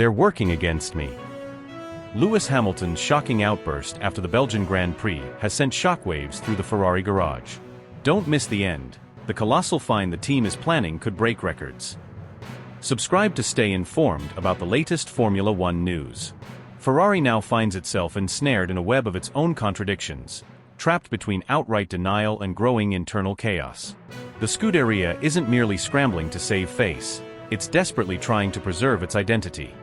They're working against me. Lewis Hamilton's shocking outburst after the Belgian Grand Prix has sent shockwaves through the Ferrari garage. Don't miss the end. The colossal fine the team is planning could break records. Subscribe to stay informed about the latest Formula One news. Ferrari now finds itself ensnared in a web of its own contradictions, trapped between outright denial and growing internal chaos. The Scuderia isn't merely scrambling to save face, it's desperately trying to preserve its identity.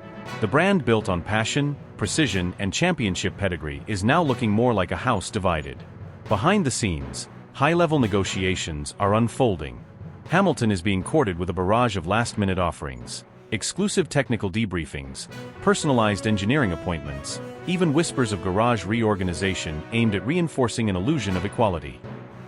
The brand built on passion, precision, and championship pedigree is now looking more like a house divided. Behind the scenes, high-level negotiations are unfolding. Hamilton is being courted with a barrage of last-minute offerings, exclusive technical debriefings, personalized engineering appointments, even whispers of garage reorganization aimed at reinforcing an illusion of equality.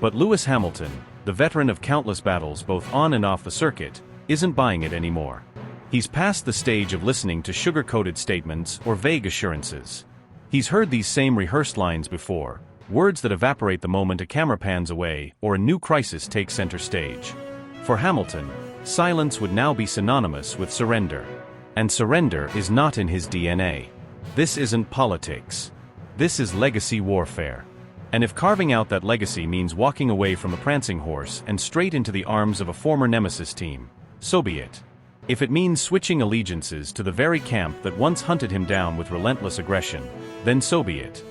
But Lewis Hamilton, the veteran of countless battles both on and off the circuit, isn't buying it anymore. He's past the stage of listening to sugar-coated statements or vague assurances. He's heard these same rehearsed lines before, words that evaporate the moment a camera pans away or a new crisis takes center stage. For Hamilton, silence would now be synonymous with surrender. And surrender is not in his DNA. This isn't politics. This is legacy warfare. And if carving out that legacy means walking away from a prancing horse and straight into the arms of a former nemesis team, so be it. If it means switching allegiances to the very camp that once hunted him down with relentless aggression, then so be it.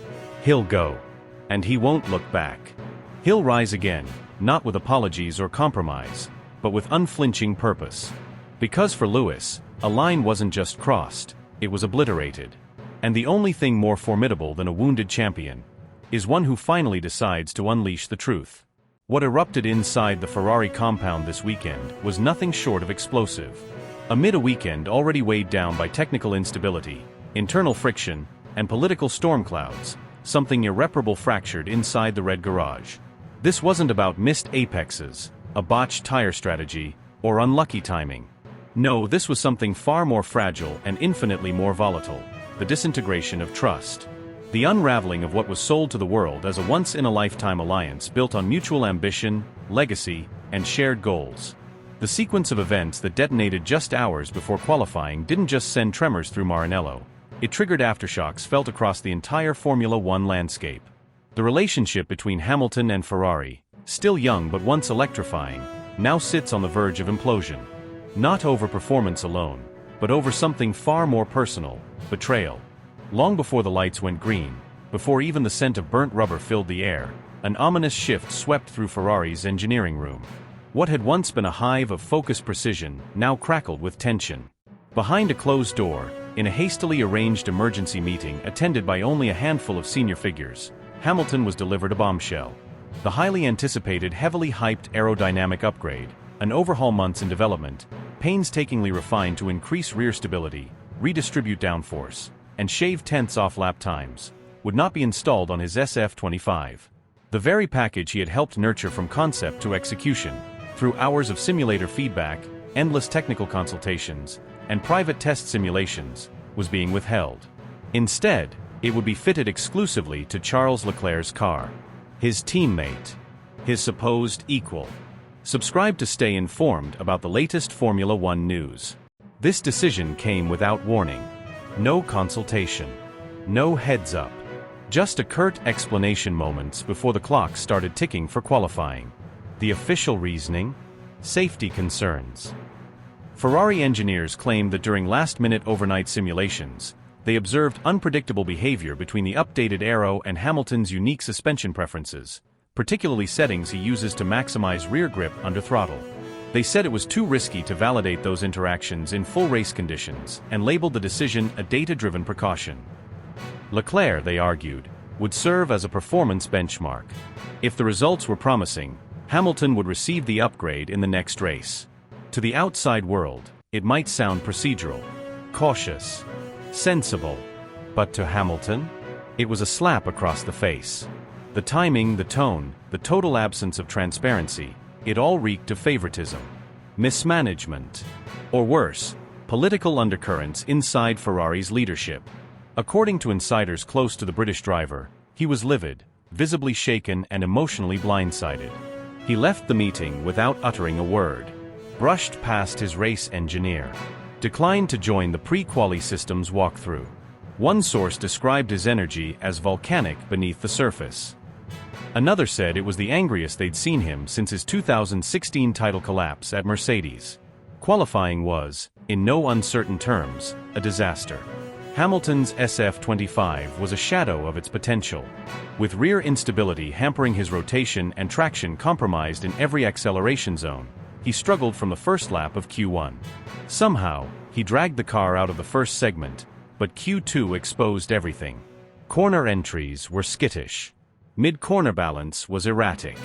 He'll go. And he won't look back. He'll rise again, not with apologies or compromise, but with unflinching purpose. Because for Lewis, a line wasn't just crossed, it was obliterated. And the only thing more formidable than a wounded champion is one who finally decides to unleash the truth. What erupted inside the Ferrari compound this weekend was nothing short of explosive. Amid a weekend already weighed down by technical instability, internal friction, and political storm clouds, something irreparable fractured inside the red garage. This wasn't about missed apexes, a botched tire strategy, or unlucky timing. No, this was something far more fragile and infinitely more volatile: the disintegration of trust. The unraveling of what was sold to the world as a once-in-a-lifetime alliance built on mutual ambition, legacy, and shared goals. The sequence of events that detonated just hours before qualifying didn't just send tremors through Maranello. It triggered aftershocks felt across the entire Formula One landscape. The relationship between Hamilton and Ferrari, still young but once electrifying, now sits on the verge of implosion. Not over performance alone, but over something far more personal: betrayal. Long before the lights went green, before even the scent of burnt rubber filled the air, an ominous shift swept through Ferrari's engineering room. What had once been a hive of focused precision now crackled with tension. Behind a closed door, in a hastily arranged emergency meeting attended by only a handful of senior figures, Hamilton was delivered a bombshell. The highly anticipated, heavily hyped aerodynamic upgrade, an overhaul months in development, painstakingly refined to increase rear stability, redistribute downforce, and shave tenths off lap times, would not be installed on his SF25. The very package he had helped nurture from concept to execution, through hours of simulator feedback, endless technical consultations, and private test simulations, was being withheld. Instead, it would be fitted exclusively to Charles Leclerc's car. His teammate. His supposed equal. Subscribe to stay informed about the latest Formula One news. This decision came without warning. No consultation. No heads up. Just a curt explanation moments before the clock started ticking for qualifying. The official reasoning? Safety concerns. Ferrari engineers claimed that during last-minute overnight simulations, they observed unpredictable behavior between the updated aero and Hamilton's unique suspension preferences, particularly settings he uses to maximize rear grip under throttle. They said it was too risky to validate those interactions in full race conditions and labeled the decision a data-driven precaution. Leclerc, they argued, would serve as a performance benchmark. If the results were promising, Hamilton would receive the upgrade in the next race. To the outside world, it might sound procedural, cautious, sensible. But to Hamilton, it was a slap across the face. The timing, the tone, the total absence of transparency, it all reeked of favoritism, mismanagement, or worse, political undercurrents inside Ferrari's leadership. According to insiders close to the British driver, he was livid, visibly shaken and emotionally blindsided. He left the meeting without uttering a word, brushed past his race engineer, declined to join the pre-quali systems walkthrough. One source described his energy as volcanic beneath the surface. Another said it was the angriest they'd seen him since his 2016 title collapse at Mercedes. Qualifying was, in no uncertain terms, a disaster. Hamilton's SF-25 was a shadow of its potential. With rear instability hampering his rotation and traction compromised in every acceleration zone, he struggled from the first lap of Q1. Somehow, he dragged the car out of the first segment, but Q2 exposed everything. Corner entries were skittish. Mid-corner balance was erratic.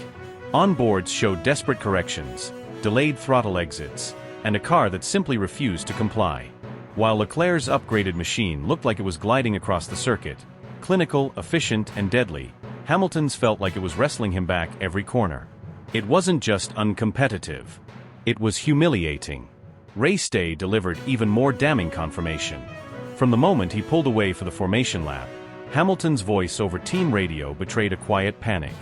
Onboards showed desperate corrections, delayed throttle exits, and a car that simply refused to comply. While Leclerc's upgraded machine looked like it was gliding across the circuit, clinical, efficient, and deadly, Hamilton's felt like it was wrestling him back every corner. It wasn't just uncompetitive. It was humiliating. Race day delivered even more damning confirmation. From the moment he pulled away for the formation lap, Hamilton's voice over team radio betrayed a quiet panic.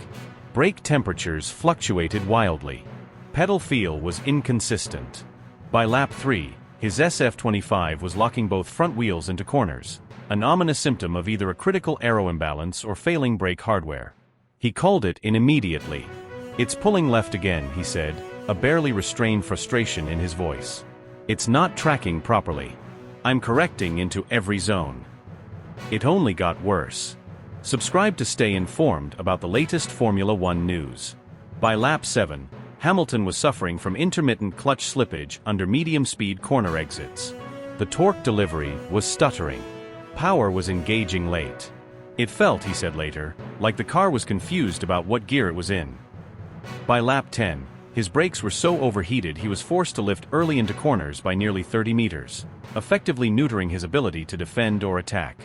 Brake temperatures fluctuated wildly. Pedal feel was inconsistent. By lap 3, his SF-25 was locking both front wheels into corners, an ominous symptom of either a critical aero imbalance or failing brake hardware. He called it in immediately. "It's pulling left again," he said, a barely restrained frustration in his voice. "It's not tracking properly. I'm correcting into every zone." It only got worse. Subscribe to stay informed about the latest Formula One news. By lap 7, Hamilton was suffering from intermittent clutch slippage under medium-speed corner exits. The torque delivery was stuttering. Power was engaging late. It felt, he said later, like the car was confused about what gear it was in. By lap 10, his brakes were so overheated he was forced to lift early into corners by nearly 30 meters, effectively neutering his ability to defend or attack.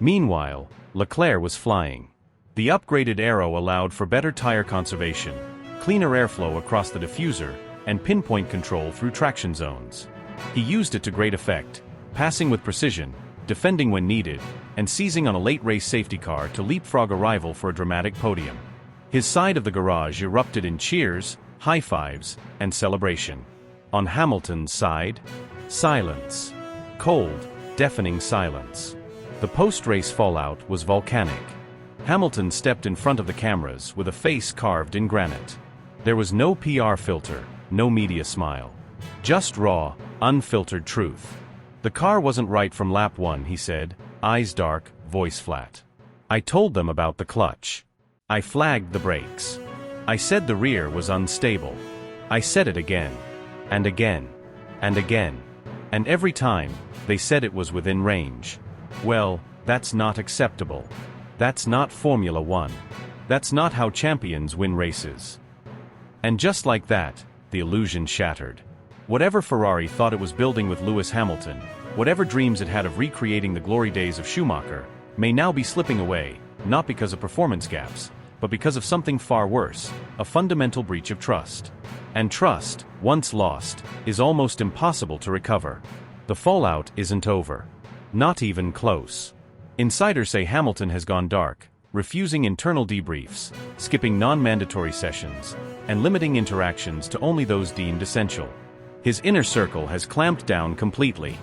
Meanwhile, Leclerc was flying. The upgraded aero allowed for better tire conservation, cleaner airflow across the diffuser, and pinpoint control through traction zones. He used it to great effect, passing with precision, defending when needed, and seizing on a late race safety car to leapfrog a rival for a dramatic podium. His side of the garage erupted in cheers, high fives, and celebration. On Hamilton's side, silence. Cold, deafening silence. The post-race fallout was volcanic. Hamilton stepped in front of the cameras with a face carved in granite. There was no PR filter, no media smile. Just raw, unfiltered truth. The car wasn't right from lap 1, he said, eyes dark, voice flat. "I told them about the clutch. I flagged the brakes. I said the rear was unstable. I said it again. And again. And again. And every time, they said it was within range. Well, that's not acceptable. That's not Formula One. That's not how champions win races." And just like that, the illusion shattered. Whatever Ferrari thought it was building with Lewis Hamilton, whatever dreams it had of recreating the glory days of Schumacher, may now be slipping away, not because of performance gaps, but because of something far worse, a fundamental breach of trust. And trust, once lost, is almost impossible to recover. The fallout isn't over. Not even close. Insiders say Hamilton has gone dark, refusing internal debriefs, skipping non-mandatory sessions, and limiting interactions to only those deemed essential. His inner circle has clamped down completely.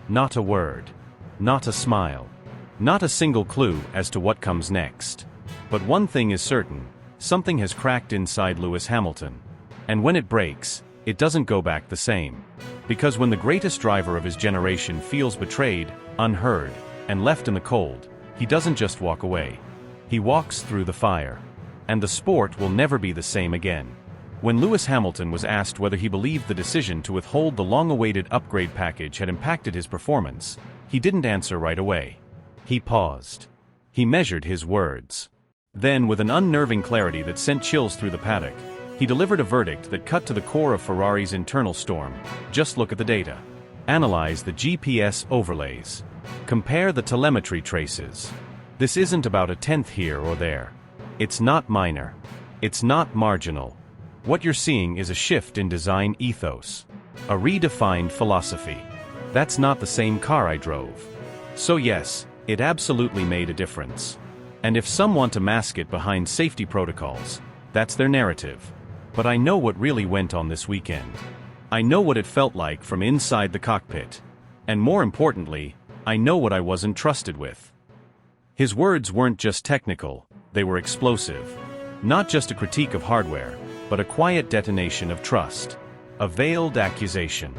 Not a word. Not a smile. Not a single clue as to what comes next. But one thing is certain, something has cracked inside Lewis Hamilton. And when it breaks, it doesn't go back the same. Because when the greatest driver of his generation feels betrayed, unheard, and left in the cold, he doesn't just walk away. He walks through the fire. And the sport will never be the same again. When Lewis Hamilton was asked whether he believed the decision to withhold the long-awaited upgrade package had impacted his performance, he didn't answer right away. He paused. He measured his words. Then, with an unnerving clarity that sent chills through the paddock, he delivered a verdict that cut to the core of Ferrari's internal storm. Just look at the data. Analyze the GPS overlays. Compare the telemetry traces. This isn't about a tenth here or there. It's not minor. It's not marginal. What you're seeing is a shift in design ethos. A redefined philosophy. That's not the same car I drove. So yes, it absolutely made a difference. And if some want to mask it behind safety protocols, that's their narrative. But I know what really went on this weekend. I know what it felt like from inside the cockpit. And more importantly, I know what I wasn't trusted with. His words weren't just technical, they were explosive. Not just a critique of hardware, but a quiet detonation of trust. A veiled accusation.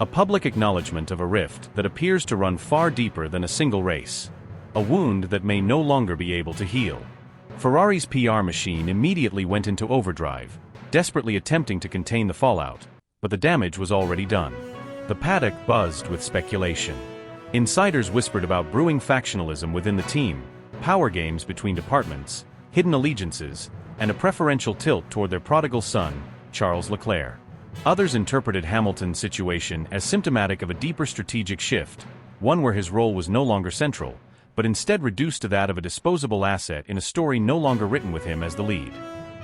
A public acknowledgement of a rift that appears to run far deeper than a single race. A wound that may no longer be able to heal. Ferrari's PR machine immediately went into overdrive, desperately attempting to contain the fallout, but the damage was already done. The paddock buzzed with speculation. Insiders whispered about brewing factionalism within the team, power games between departments, hidden allegiances, and a preferential tilt toward their prodigal son, Charles Leclerc. Others interpreted Hamilton's situation as symptomatic of a deeper strategic shift, one where his role was no longer central, but instead reduced to that of a disposable asset in a story no longer written with him as the lead.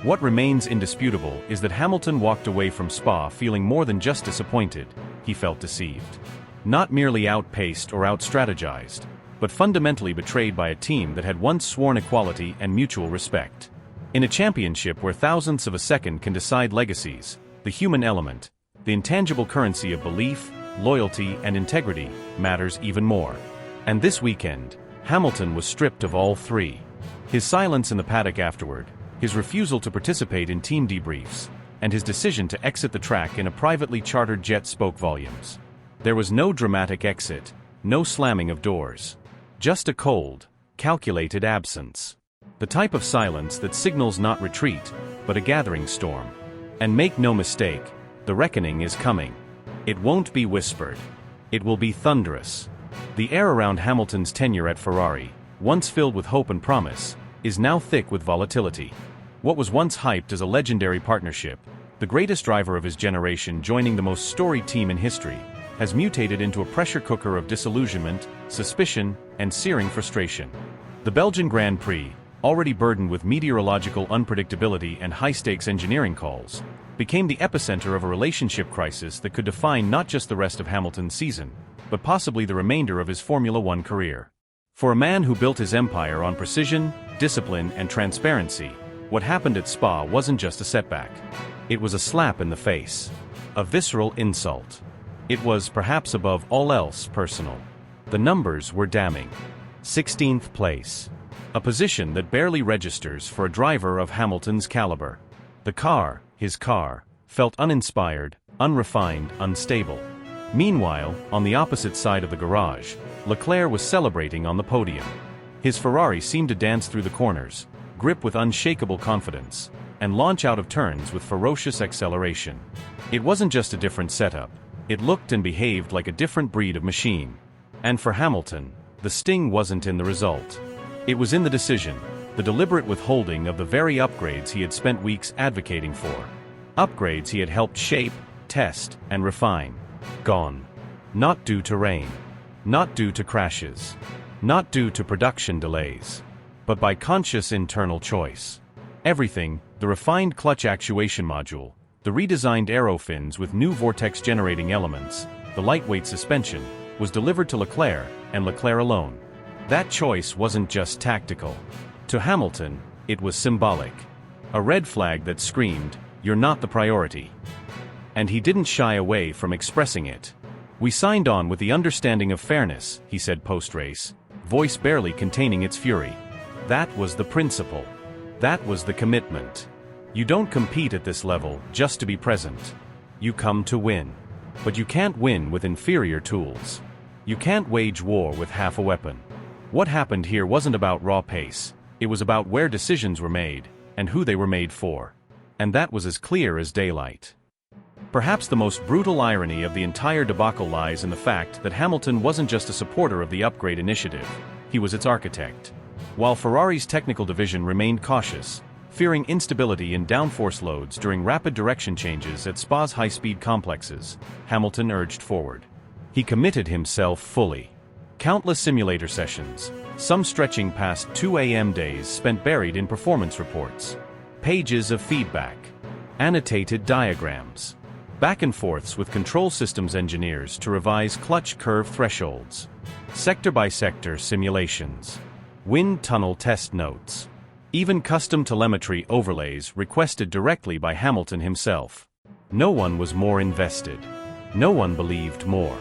What remains indisputable is that Hamilton walked away from Spa feeling more than just disappointed, he felt deceived. Not merely outpaced or outstrategized, but fundamentally betrayed by a team that had once sworn equality and mutual respect. In a championship where thousandths of a second can decide legacies, the human element, the intangible currency of belief, loyalty, and integrity, matters even more. And this weekend, Hamilton was stripped of all three. His silence in the paddock afterward, his refusal to participate in team debriefs, and his decision to exit the track in a privately chartered jet spoke volumes. There was no dramatic exit, no slamming of doors. Just a cold, calculated absence. The type of silence that signals not retreat, but a gathering storm. And make no mistake, the reckoning is coming. It won't be whispered. It will be thunderous. The air around Hamilton's tenure at Ferrari, once filled with hope and promise, is now thick with volatility. What was once hyped as a legendary partnership, the greatest driver of his generation joining the most storied team in history, has mutated into a pressure cooker of disillusionment, suspicion, and searing frustration. The Belgian Grand Prix, already burdened with meteorological unpredictability and high-stakes engineering calls, became the epicenter of a relationship crisis that could define not just the rest of Hamilton's season, but possibly the remainder of his Formula One career. For a man who built his empire on precision, discipline, and transparency, what happened at Spa wasn't just a setback. It was a slap in the face. A visceral insult. It was, perhaps above all else, personal. The numbers were damning. 16th place. A position that barely registers for a driver of Hamilton's caliber. The car, his car, felt uninspired, unrefined, unstable. Meanwhile, on the opposite side of the garage, Leclerc was celebrating on the podium. His Ferrari seemed to dance through the corners, grip with unshakable confidence, and launch out of turns with ferocious acceleration. It wasn't just a different setup, it looked and behaved like a different breed of machine. And for Hamilton, the sting wasn't in the result. It was in the decision, the deliberate withholding of the very upgrades he had spent weeks advocating for. Upgrades he had helped shape, test, and refine. Gone. Not due to rain. Not due to crashes. Not due to production delays. But by conscious internal choice. Everything, the refined clutch actuation module, the redesigned aero fins with new vortex-generating elements, the lightweight suspension, was delivered to Leclerc, and Leclerc alone. That choice wasn't just tactical. To Hamilton, it was symbolic. A red flag that screamed, "You're not the priority." And he didn't shy away from expressing it. "We signed on with the understanding of fairness," he said post-race, voice barely containing its fury. That was the principle. That was the commitment. You don't compete at this level just to be present. You come to win. But you can't win with inferior tools. You can't wage war with half a weapon. What happened here wasn't about raw pace, it was about where decisions were made, and who they were made for. And that was as clear as daylight. Perhaps the most brutal irony of the entire debacle lies in the fact that Hamilton wasn't just a supporter of the upgrade initiative, he was its architect. While Ferrari's technical division remained cautious, fearing instability in downforce loads during rapid direction changes at Spa's high-speed complexes, Hamilton urged forward. He committed himself fully. Countless simulator sessions, some stretching past 2 a.m. days spent buried in performance reports. Pages of feedback. Annotated diagrams. Back and forths with control systems engineers to revise clutch curve thresholds. Sector-by-sector simulations. Wind tunnel test notes. Even custom telemetry overlays requested directly by Hamilton himself. No one was more invested. No one believed more.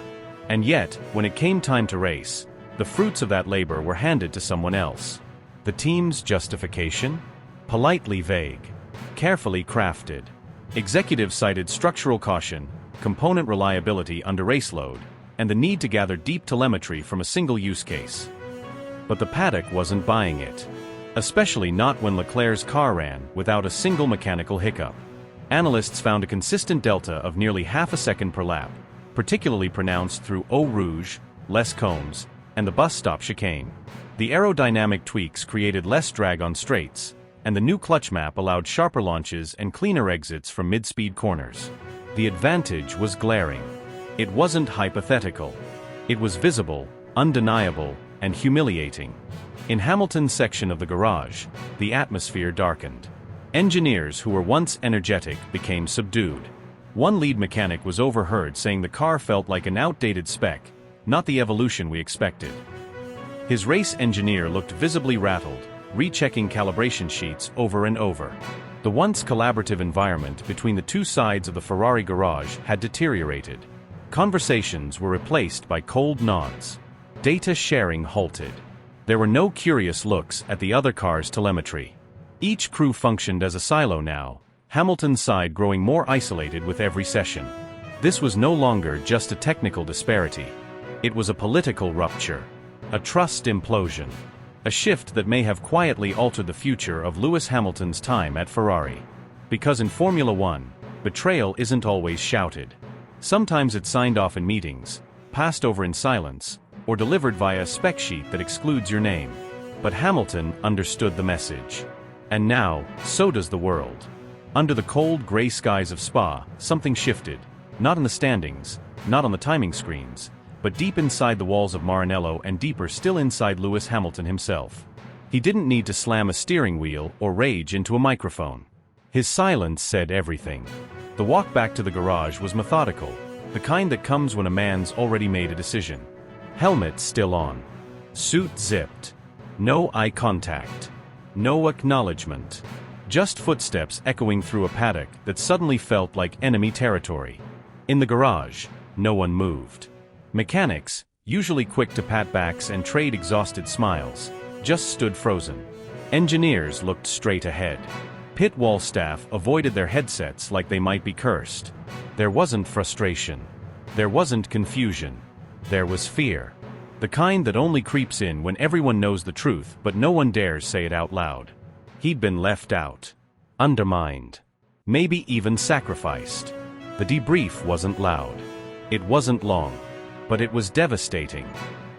And yet, when it came time to race, the fruits of that labor were handed to someone else. The team's justification? Politely vague. Carefully crafted. Executives cited structural caution, component reliability under race load, and the need to gather deep telemetry from a single use case. But the paddock wasn't buying it. Especially not when Leclerc's car ran without a single mechanical hiccup. Analysts found a consistent delta of nearly half a second per lap, particularly pronounced through Eau Rouge, Les Combes, and the bus stop chicane. The aerodynamic tweaks created less drag on straights, and the new clutch map allowed sharper launches and cleaner exits from mid-speed corners. The advantage was glaring. It wasn't hypothetical. It was visible, undeniable, and humiliating. In Hamilton's section of the garage, the atmosphere darkened. Engineers who were once energetic became subdued. One lead mechanic was overheard saying the car felt like an outdated spec, not the evolution we expected. His race engineer looked visibly rattled, rechecking calibration sheets over and over. The once collaborative environment between the two sides of the Ferrari garage had deteriorated. Conversations were replaced by cold nods. Data sharing halted. There were no curious looks at the other car's telemetry. Each crew functioned as a silo now, Hamilton's side growing more isolated with every session. This was no longer just a technical disparity. It was a political rupture. A trust implosion. A shift that may have quietly altered the future of Lewis Hamilton's time at Ferrari. Because in Formula One, betrayal isn't always shouted. Sometimes it's signed off in meetings, passed over in silence, or delivered via a spec sheet that excludes your name. But Hamilton understood the message. And now, so does the world. Under the cold gray skies of Spa, something shifted. Not in the standings, not on the timing screens, but deep inside the walls of Maranello and deeper still inside Lewis Hamilton himself. He didn't need to slam a steering wheel or rage into a microphone. His silence said everything. The walk back to the garage was methodical, the kind that comes when a man's already made a decision. Helmet still on. Suit zipped. No eye contact. No acknowledgement. Just footsteps echoing through a paddock that suddenly felt like enemy territory. In the garage, no one moved. Mechanics, usually quick to pat backs and trade exhausted smiles, just stood frozen. Engineers looked straight ahead. Pit wall staff avoided their headsets like they might be cursed. There wasn't frustration. There wasn't confusion. There was fear. The kind that only creeps in when everyone knows the truth but no one dares say it out loud. He'd been left out. Undermined. Maybe even sacrificed. The debrief wasn't loud. It wasn't long. But it was devastating.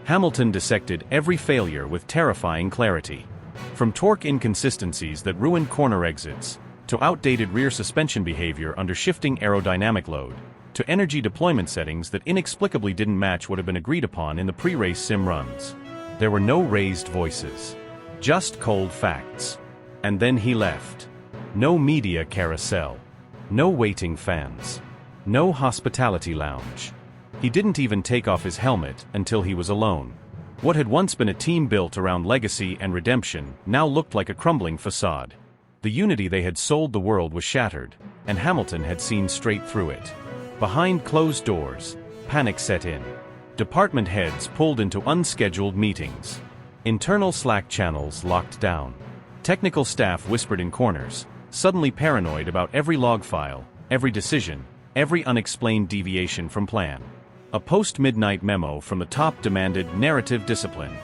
Hamilton dissected every failure with terrifying clarity. From torque inconsistencies that ruined corner exits, to outdated rear suspension behavior under shifting aerodynamic load, to energy deployment settings that inexplicably didn't match what had been agreed upon in the pre-race sim runs. There were no raised voices. Just cold facts. And then he left. No media carousel. No waiting fans. No hospitality lounge. He didn't even take off his helmet until he was alone. What had once been a team built around legacy and redemption now looked like a crumbling facade. The unity they had sold the world was shattered, and Hamilton had seen straight through it. Behind closed doors, panic set in. Department heads pulled into unscheduled meetings. Internal Slack channels locked down. Technical staff whispered in corners, suddenly paranoid about every log file, every decision, every unexplained deviation from plan. A post-midnight memo from the top demanded narrative discipline.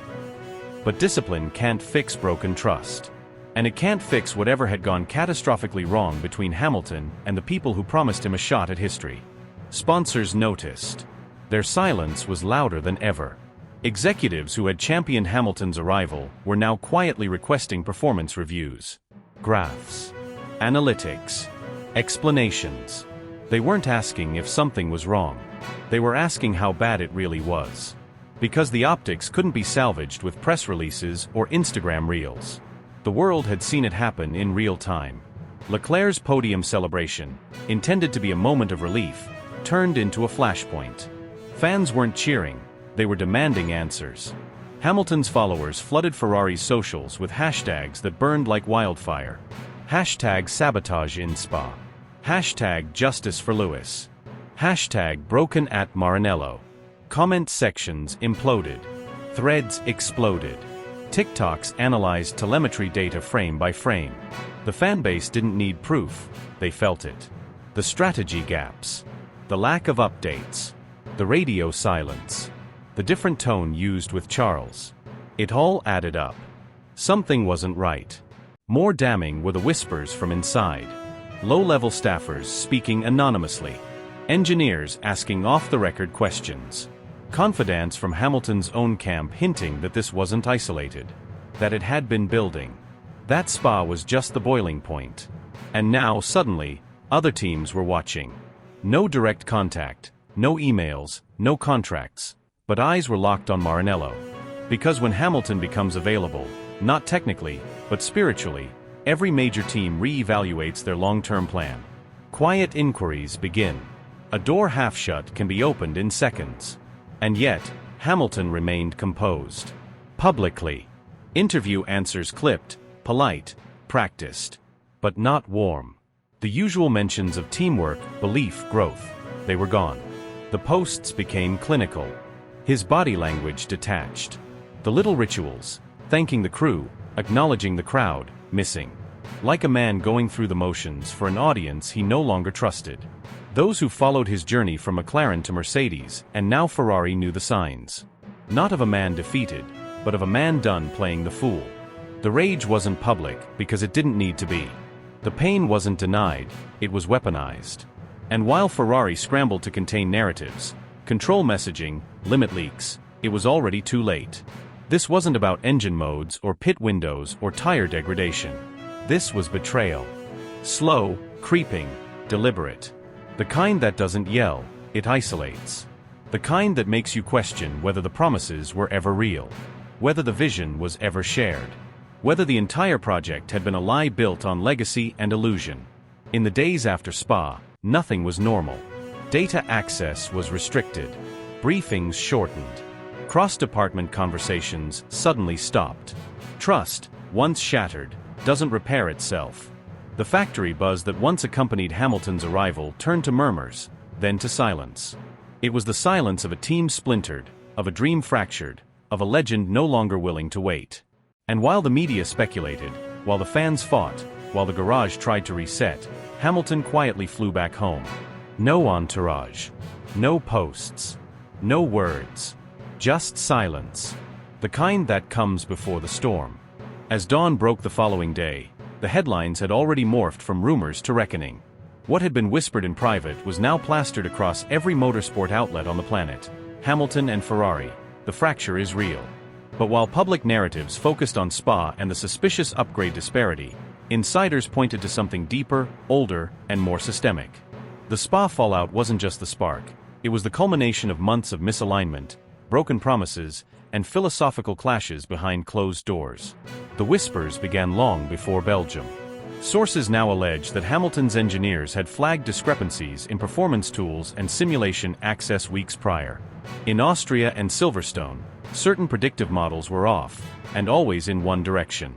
But discipline can't fix broken trust. And it can't fix whatever had gone catastrophically wrong between Hamilton and the people who promised him a shot at history. Sponsors noticed. Their silence was louder than ever. Executives who had championed Hamilton's arrival were now quietly requesting performance reviews. Graphs. Analytics. Explanations. They weren't asking if something was wrong. They were asking how bad it really was. Because the optics couldn't be salvaged with press releases or Instagram reels. The world had seen it happen in real time. Leclerc's podium celebration, intended to be a moment of relief, turned into a flashpoint. Fans weren't cheering. They were demanding answers. Hamilton's followers flooded Ferrari's socials with hashtags that burned like wildfire. Hashtag sabotage in Spa. Hashtag justice for Lewis. Hashtag broken at Maranello. Comment sections imploded. Threads exploded. TikToks analyzed telemetry data frame by frame. The fanbase didn't need proof, they felt it. The strategy gaps. The lack of updates. The radio silence. The different tone used with Charles. It all added up. Something wasn't right. More damning were the whispers from inside. Low-level staffers speaking anonymously. Engineers asking off-the-record questions. Confidants from Hamilton's own camp hinting that this wasn't isolated. That it had been building. That Spa was just the boiling point. And now, suddenly, other teams were watching. No direct contact, no emails, no contracts. But eyes were locked on Maranello. Because when Hamilton becomes available, not technically, but spiritually, every major team re-evaluates their long-term plan. Quiet inquiries begin. A door half shut can be opened in seconds. And yet, Hamilton remained composed. Publicly. Interview answers clipped, polite, practiced. But not warm. The usual mentions of teamwork, belief, growth. They were gone. The posts became clinical. His body language detached. The little rituals, thanking the crew, acknowledging the crowd, missing. Like a man going through the motions for an audience he no longer trusted. Those who followed his journey from McLaren to Mercedes, and now Ferrari, knew the signs. Not of a man defeated, but of a man done playing the fool. The rage wasn't public because it didn't need to be. The pain wasn't denied, it was weaponized. And while Ferrari scrambled to contain narratives, control messaging, limit leaks, it was already too late. This wasn't about engine modes or pit windows or tire degradation. This was betrayal. Slow, creeping, deliberate. The kind that doesn't yell, it isolates. The kind that makes you question whether the promises were ever real. Whether the vision was ever shared. Whether the entire project had been a lie built on legacy and illusion. In the days after Spa, nothing was normal. Data access was restricted. Briefings shortened. Cross-department conversations suddenly stopped. Trust, once shattered, doesn't repair itself. The factory buzz that once accompanied Hamilton's arrival turned to murmurs, then to silence. It was the silence of a team splintered, of a dream fractured, of a legend no longer willing to wait. And while the media speculated, while the fans fought, while the garage tried to reset, Hamilton quietly flew back home. No entourage. No posts. No words. Just silence. The kind that comes before the storm. As dawn broke the following day, the headlines had already morphed from rumors to reckoning. What had been whispered in private was now plastered across every motorsport outlet on the planet. Hamilton and Ferrari, the fracture is real. But while public narratives focused on Spa and the suspicious upgrade disparity, insiders pointed to something deeper, older, and more systemic. The Spa fallout wasn't just the spark, it was the culmination of months of misalignment, broken promises, and philosophical clashes behind closed doors. The whispers began long before Belgium. Sources now allege that Hamilton's engineers had flagged discrepancies in performance tools and simulation access weeks prior. In Austria and Silverstone, certain predictive models were off, and always in one direction.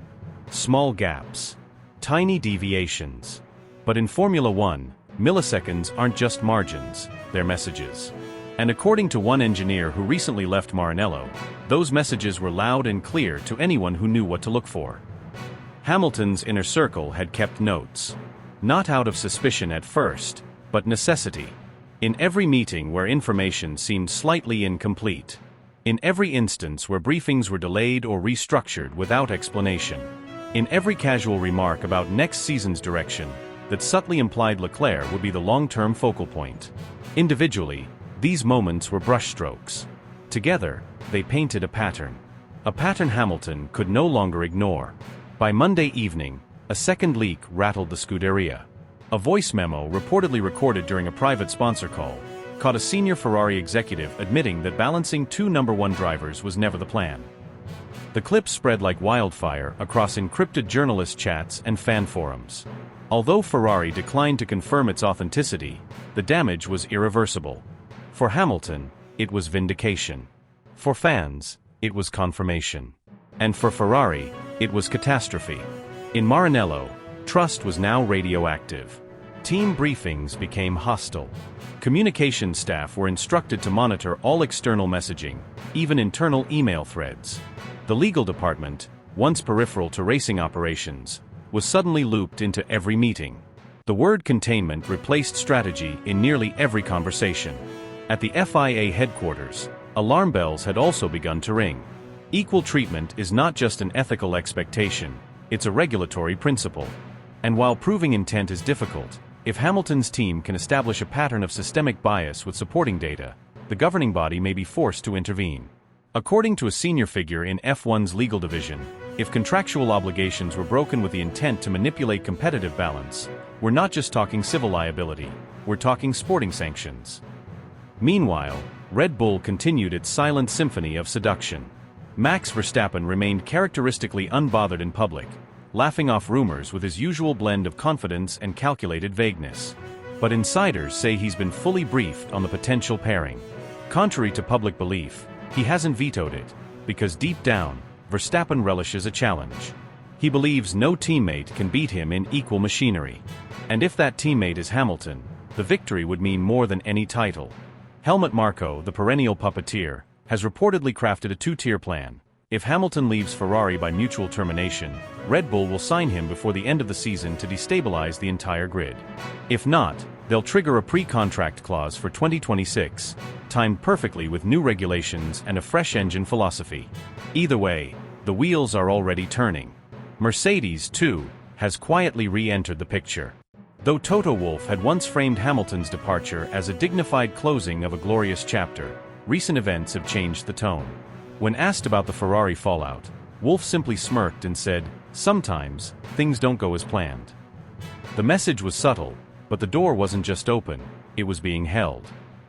Small gaps. Tiny deviations. But in Formula One, milliseconds aren't just margins, they're messages. And according to one engineer who recently left Maranello, those messages were loud and clear to anyone who knew what to look for. Hamilton's inner circle had kept notes. Not out of suspicion at first, but necessity. In every meeting where information seemed slightly incomplete. In every instance where briefings were delayed or restructured without explanation. In every casual remark about next season's direction that subtly implied Leclerc would be the long-term focal point. Individually, these moments were brushstrokes. Together, they painted a pattern. A pattern Hamilton could no longer ignore. By Monday evening, a second leak rattled the Scuderia. A voice memo reportedly recorded during a private sponsor call caught a senior Ferrari executive admitting that balancing two number one drivers was never the plan. The clip spread like wildfire across encrypted journalist chats and fan forums. Although Ferrari declined to confirm its authenticity, the damage was irreversible. For Hamilton, it was vindication. For fans, it was confirmation. And for Ferrari, it was catastrophe. In Maranello, trust was now radioactive. Team briefings became hostile. Communication staff were instructed to monitor all external messaging, even internal email threads. The legal department, once peripheral to racing operations, was suddenly looped into every meeting. The word containment replaced strategy in nearly every conversation. At the FIA headquarters, alarm bells had also begun to ring. Equal treatment is not just an ethical expectation, it's a regulatory principle. And while proving intent is difficult, if Hamilton's team can establish a pattern of systemic bias with supporting data, the governing body may be forced to intervene. According to a senior figure in F1's legal division, if contractual obligations were broken with the intent to manipulate competitive balance, we're not just talking civil liability, we're talking sporting sanctions. Meanwhile, Red Bull continued its silent symphony of seduction. Max Verstappen remained characteristically unbothered in public, laughing off rumors with his usual blend of confidence and calculated vagueness. But insiders say he's been fully briefed on the potential pairing. Contrary to public belief, he hasn't vetoed it, because deep down, Verstappen relishes a challenge. He believes no teammate can beat him in equal machinery. And if that teammate is Hamilton, the victory would mean more than any title. Helmut Marko, the perennial puppeteer, has reportedly crafted a two-tier plan. If Hamilton leaves Ferrari by mutual termination, Red Bull will sign him before the end of the season to destabilize the entire grid. If not, they'll trigger a pre-contract clause for 2026, timed perfectly with new regulations and a fresh engine philosophy. Either way, the wheels are already turning. Mercedes, too, has quietly re-entered the picture. Though Toto Wolff had once framed Hamilton's departure as a dignified closing of a glorious chapter, recent events have changed the tone. When asked about the Ferrari fallout, Wolff simply smirked and said, "Sometimes, things don't go as planned." The message was subtle, but the door wasn't just open, it was being held.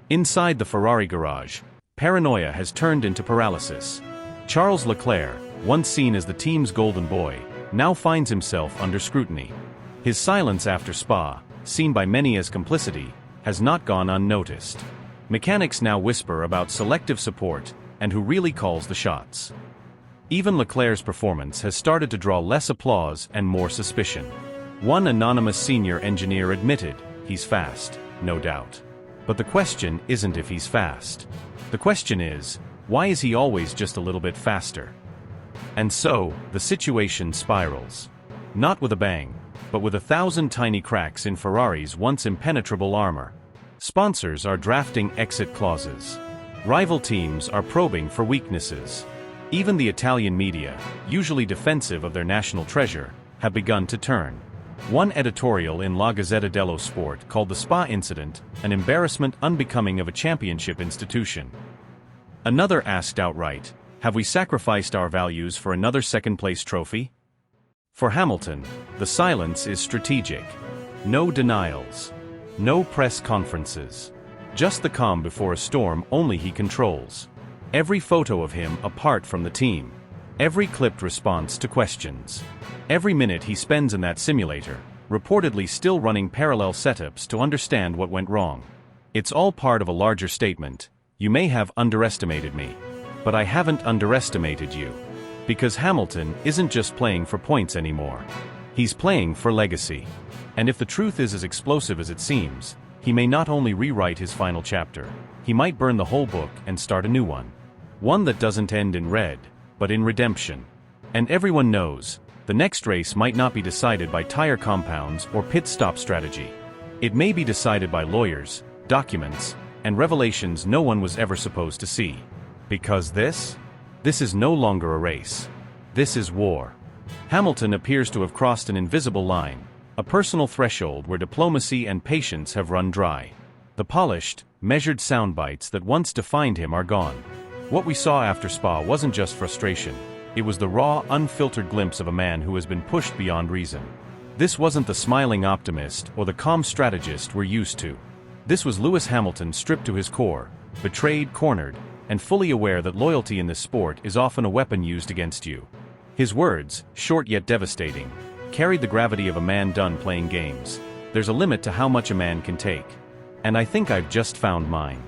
Inside the Ferrari garage, paranoia has turned into paralysis. Charles Leclerc, once seen as the team's golden boy, now finds himself under scrutiny. His silence after Spa, seen by many as complicity, has not gone unnoticed. Mechanics now whisper about selective support and who really calls the shots. Even Leclerc's performance has started to draw less applause and more suspicion. One anonymous senior engineer admitted, "He's fast, no doubt." But the question isn't if he's fast. The question is, why is he always just a little bit faster? And so, the situation spirals. Not with a bang, but with 1,000 tiny cracks in Ferrari's once impenetrable armor. Sponsors are drafting exit clauses. Rival teams are probing for weaknesses. Even the Italian media, usually defensive of their national treasure, have begun to turn. One editorial in La Gazzetta dello Sport called the Spa incident an embarrassment unbecoming of a championship institution. Another asked outright, "Have we sacrificed our values for another second-place trophy?" For Hamilton, the silence is strategic. No denials. No press conferences. Just the calm before a storm only he controls. Every photo of him apart from the team. Every clipped response to questions. Every minute he spends in that simulator, reportedly still running parallel setups to understand what went wrong. It's all part of a larger statement. You may have underestimated me, but I haven't underestimated you. Because Hamilton isn't just playing for points anymore. He's playing for legacy. And if the truth is as explosive as it seems, he may not only rewrite his final chapter, he might burn the whole book and start a new one. One that doesn't end in red, but in redemption. And everyone knows, the next race might not be decided by tire compounds or pit stop strategy. It may be decided by lawyers, documents, and revelations no one was ever supposed to see. Because this is no longer a race. This is war. Hamilton appears to have crossed an invisible line, a personal threshold where diplomacy and patience have run dry. The polished, measured sound bites that once defined him are gone. What we saw after Spa wasn't just frustration, it was the raw, unfiltered glimpse of a man who has been pushed beyond reason. This wasn't the smiling optimist or the calm strategist we're used to. This was Lewis Hamilton stripped to his core, betrayed, cornered, and fully aware that loyalty in this sport is often a weapon used against you. His words, short yet devastating, carried the gravity of a man done playing games. There's a limit to how much a man can take. And I think I've just found mine.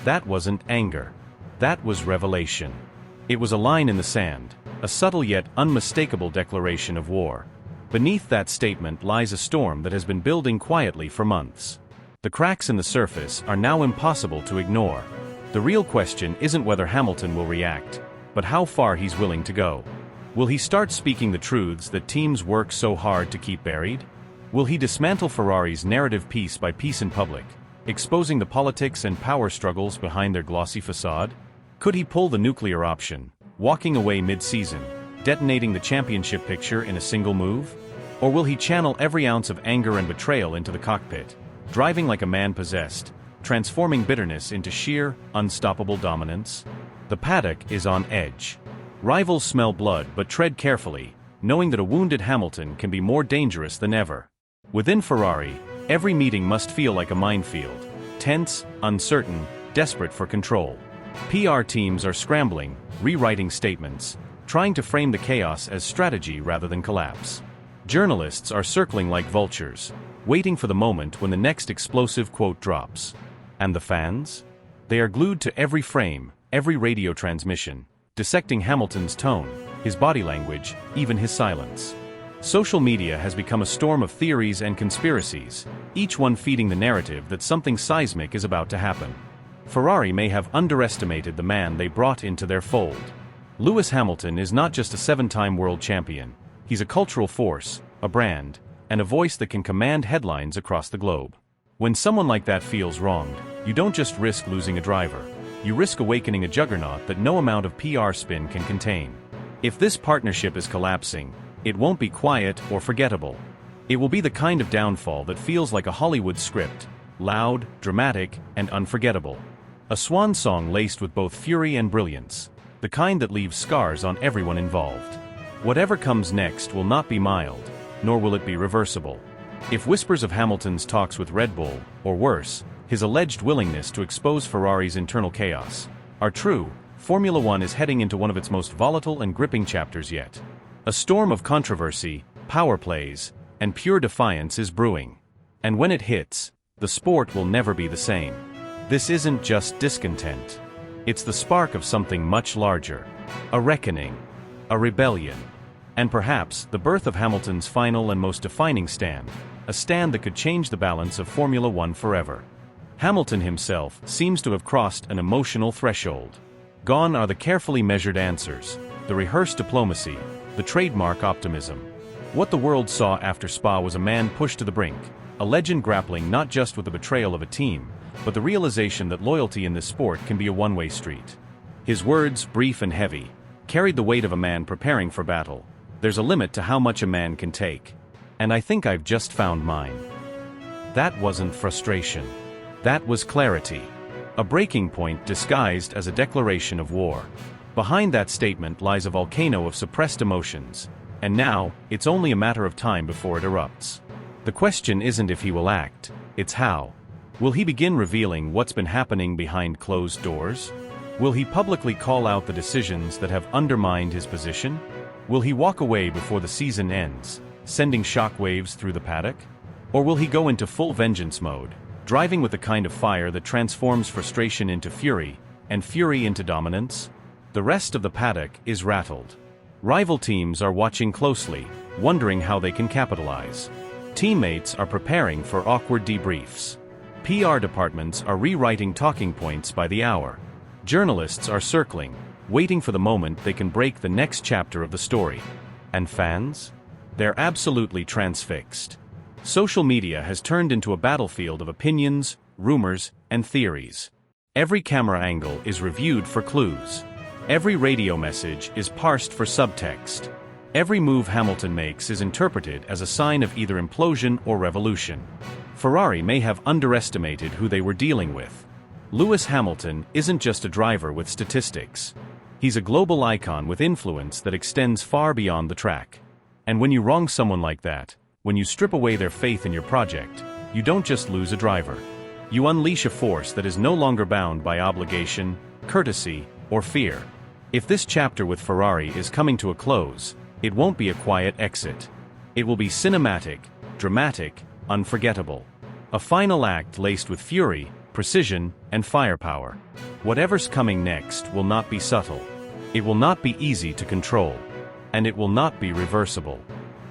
That wasn't anger. That was revelation. It was a line in the sand, a subtle yet unmistakable declaration of war. Beneath that statement lies a storm that has been building quietly for months. The cracks in the surface are now impossible to ignore. The real question isn't whether Hamilton will react, but how far he's willing to go. Will he start speaking the truths that teams work so hard to keep buried? Will he dismantle Ferrari's narrative piece by piece in public, exposing the politics and power struggles behind their glossy facade? Could he pull the nuclear option, walking away mid-season, detonating the championship picture in a single move? Or will he channel every ounce of anger and betrayal into the cockpit, driving like a man possessed, transforming bitterness into sheer, unstoppable dominance? The paddock is on edge. Rivals smell blood but tread carefully, knowing that a wounded Hamilton can be more dangerous than ever. Within Ferrari, every meeting must feel like a minefield, tense, uncertain, desperate for control. PR teams are scrambling, rewriting statements, trying to frame the chaos as strategy rather than collapse. Journalists are circling like vultures, waiting for the moment when the next explosive quote drops. And the fans? They are glued to every frame, every radio transmission, dissecting Hamilton's tone, his body language, even his silence. Social media has become a storm of theories and conspiracies, each one feeding the narrative that something seismic is about to happen. Ferrari may have underestimated the man they brought into their fold. Lewis Hamilton is not just a 7-time world champion. He's a cultural force, a brand, and a voice that can command headlines across the globe. When someone like that feels wronged, you don't just risk losing a driver. You risk awakening a juggernaut that no amount of PR spin can contain. If this partnership is collapsing, it won't be quiet or forgettable. It will be the kind of downfall that feels like a Hollywood script, loud, dramatic, and unforgettable. A swan song laced with both fury and brilliance, the kind that leaves scars on everyone involved. Whatever comes next will not be mild, nor will it be reversible. If whispers of Hamilton's talks with Red Bull, or worse, his alleged willingness to expose Ferrari's internal chaos, are true, Formula One is heading into one of its most volatile and gripping chapters yet. A storm of controversy, power plays, and pure defiance is brewing. And when it hits, the sport will never be the same. This isn't just discontent. It's the spark of something much larger. A reckoning. A rebellion. And perhaps the birth of Hamilton's final and most defining stand. A stand that could change the balance of Formula One forever. Hamilton himself seems to have crossed an emotional threshold. Gone are the carefully measured answers, the rehearsed diplomacy, the trademark optimism. What the world saw after Spa was a man pushed to the brink, a legend grappling not just with the betrayal of a team, but the realization that loyalty in this sport can be a one-way street. His words, brief and heavy, carried the weight of a man preparing for battle. There's a limit to how much a man can take. And I think I've just found mine. That wasn't frustration. That was clarity. A breaking point disguised as a declaration of war. Behind that statement lies a volcano of suppressed emotions, and now, it's only a matter of time before it erupts. The question isn't if he will act, it's how. Will he begin revealing what's been happening behind closed doors? Will he publicly call out the decisions that have undermined his position? Will he walk away before the season ends, sending shockwaves through the paddock? Or will he go into full vengeance mode, driving with the kind of fire that transforms frustration into fury, and fury into dominance? The rest of the paddock is rattled. Rival teams are watching closely, wondering how they can capitalize. Teammates are preparing for awkward debriefs. PR departments are rewriting talking points by the hour. Journalists are circling, waiting for the moment they can break the next chapter of the story. And fans? They're absolutely transfixed. Social media has turned into a battlefield of opinions, rumors, and theories. Every camera angle is reviewed for clues. Every radio message is parsed for subtext. Every move Hamilton makes is interpreted as a sign of either implosion or revolution. Ferrari may have underestimated who they were dealing with. Lewis Hamilton isn't just a driver with statistics. He's a global icon with influence that extends far beyond the track. And when you wrong someone like that, when you strip away their faith in your project, you don't just lose a driver. You unleash a force that is no longer bound by obligation, courtesy, or fear. If this chapter with Ferrari is coming to a close, it won't be a quiet exit. It will be cinematic, dramatic, unforgettable. A final act laced with fury, precision, and firepower. Whatever's coming next will not be subtle. It will not be easy to control. And it will not be reversible.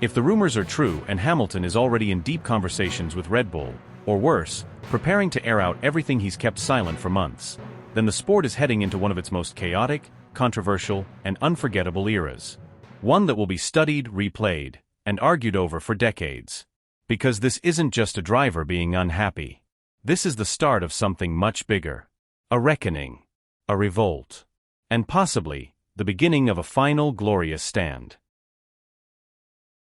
If the rumors are true and Hamilton is already in deep conversations with Red Bull, or worse, preparing to air out everything he's kept silent for months, then the sport is heading into one of its most chaotic, controversial, and unforgettable eras. One that will be studied, replayed, and argued over for decades. Because this isn't just a driver being unhappy. This is the start of something much bigger. A reckoning. A revolt. And possibly, the beginning of a final glorious stand.